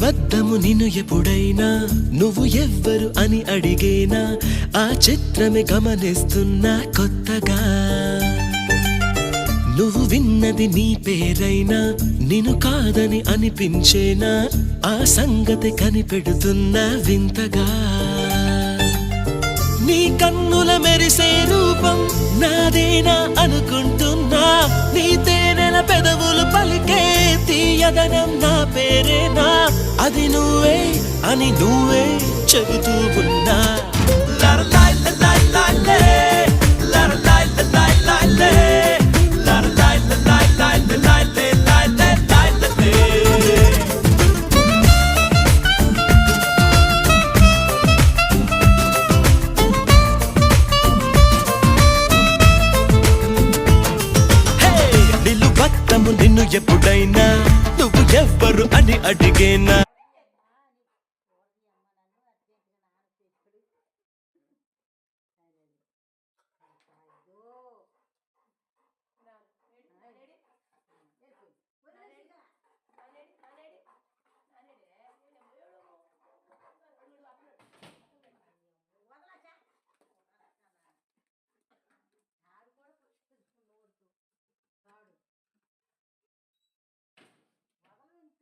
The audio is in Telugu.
నిలువద్దము నిన్ను ఎప్పుడైనా నువ్వు ఎవ్వరు అని అడిగేనా ఆ చిత్రమే గమనిస్తున్నా కొత్తగా నువ్వు విన్నది నీ పేరైనా నిన్ను కాదని అనిపించేనా ఆ సంగతి కనిపెడుతున్నా వింతగా నీ కన్నుల మెరిసే రూపం నాదేనా అనుకుంటున్నా నీ తేనెల పెదవులు పలికే తీయదనం నా పేరేనా అది నువ్వే అని నువ్వే చెబుతూ ఉన్నా నిలువద్దము నిన్ను ఎప్పుడైనా నువ్వు ఎవ్వరు అని అడిగేనా